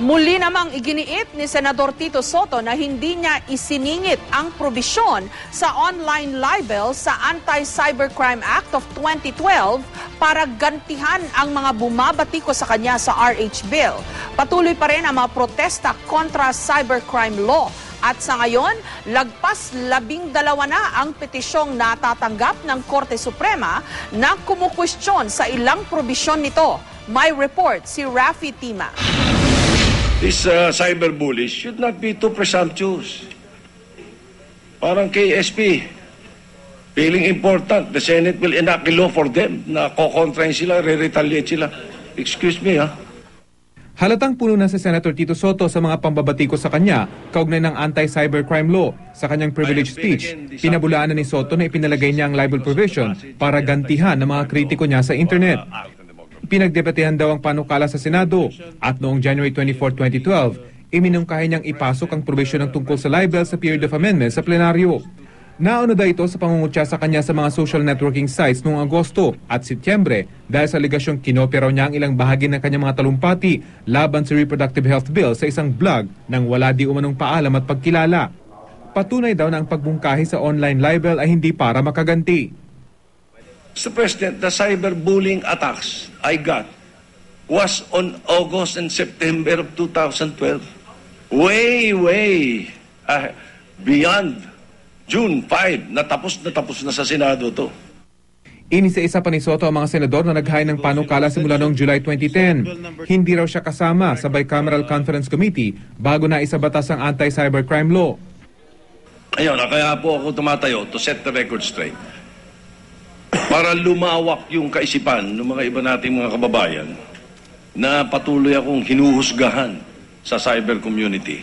Muli namang iginiit ni Senador Tito Soto na hindi niya isiningit ang probisyon sa online libel sa Anti-Cybercrime Act of 2012 para gantihan ang mga bumabatiko sa kanya sa RH Bill. Patuloy pa rin ang mga protesta kontra cybercrime law. At sa ngayon, lagpas 12 na ang petisyong natatanggap ng Korte Suprema na kumukwestiyon sa ilang probisyon nito. May report si Rafi Tima. These cyberbullies should not be too presumptuous. Parang KSP, feeling important, the Senate will enact a law for them na kokontrain sila, re-retaliate sila. Excuse me, ha? Halatang puno na si Senator Tito Soto sa mga pambabatiko sa kanya kaugnay ng anti-cybercrime law. Sa kanyang privilege speech, pinabulaan na ni Soto na ipinalagay niya ang libel provision para gantihan ng mga kritiko niya sa internet. Pinagdebatehan daw ang panukala sa Senado at noong January 24, 2012, iminungkahi niyang ipasok ang provision ng tungkol sa libel sa period of amendment sa plenaryo. Nauna daw ito sa pangungutya sa kanya sa mga social networking sites noong Agosto at Setyembre dahil sa aligasyong kinopya raw niya ang ilang bahagi ng kanyang mga talumpati laban sa reproductive health bill sa isang blog nang wala di umanong paalam at pagkilala. Patunay daw na ang pagbungkahi sa online libel ay hindi para makaganti. Mr. President, the cyberbullying attacks I got was on August and September of 2012. Way beyond June 5. Natapos na sa Senado to. Inisa-isa pa ni Soto ang mga senador na naghain ng panukala simula noong July 2010. Hindi raw siya kasama sa Bicameral Conference Committee bago na isabatas ang anti-cybercrime law. Ayun, kaya po ako tumatayo to set the record straight. Para lumawak yung kaisipan ng mga iba nating mga kababayan na patuloy akong hinuhusgahan sa cyber community.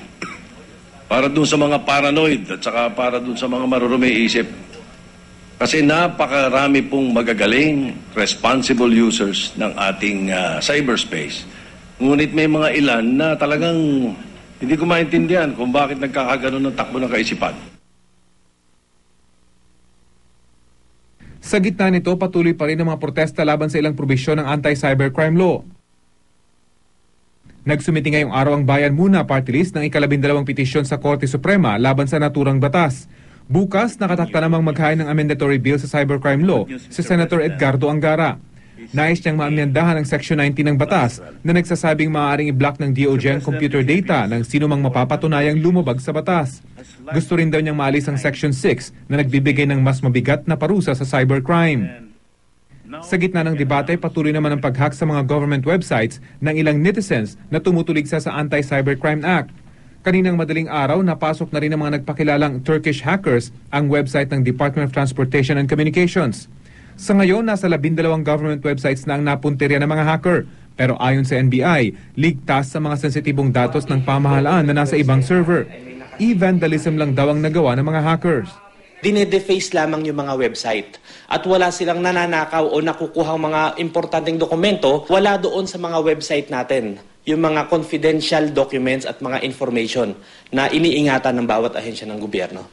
Para dun sa mga paranoid at saka para dun sa mga maruruming isip. Kasi napakarami pong magagaling, responsible users ng ating cyberspace. Ngunit may mga ilan na talagang hindi ko maintindihan kung bakit nagkakaganon ng takbo ng kaisipan. Sa gitna nito, patuloy pa rin ang mga protesta laban sa ilang probisyon ng anti-cybercrime law. Nagsumiti ngayong araw ang Bayan Muna Party List ng ika-12 petisyon sa Korte Suprema laban sa naturang batas. Bukas, nakatakda namang maghain ng amendatory bill sa cybercrime law si Senator Edgardo Angara. Nais niyang maamyandahan ang Section 19 ng batas na nagsasabing maaaring i-block ng DOJ ang computer data ng sino mang mapapatunayang lumabag sa batas. Gusto rin daw niyang maalis ang Section 6 na nagbibigay ng mas mabigat na parusa sa cybercrime. Sa gitna ng debate, patuloy naman ang pag-hack sa mga government websites ng ilang netizens na tumutuligsa sa Anti-Cybercrime Act. Kaninang madaling araw, napasok na rin ng mga nagpakilalang Turkish hackers ang website ng Department of Transportation and Communications. Sa ngayon, nasa 12 government websites na ang napuntirya ng mga hacker. Pero ayon sa NBI, ligtas sa mga sensitibong datos ng pamahalaan na nasa ibang server. E-vandalism lang daw ang nagawa ng mga hackers. Dinedeface lamang yung mga website at wala silang nananakaw o nakukuhang mga importanteng dokumento, wala doon sa mga website natin. Yung mga confidential documents at mga information na iniingatan ng bawat ahensya ng gobyerno.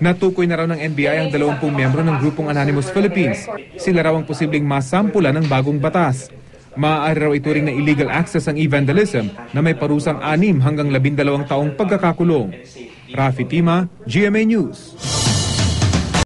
Natukoy na raw ng NBI ang 20 miyembro ng grupong Anonymous Philippines. Sila raw ang posibleng masampulan ng bagong batas. Maaari raw ituring na illegal access ang e-vandalism na may parusang 6 hanggang 12 taong pagkakakulong. Rafi Tima, GMA News.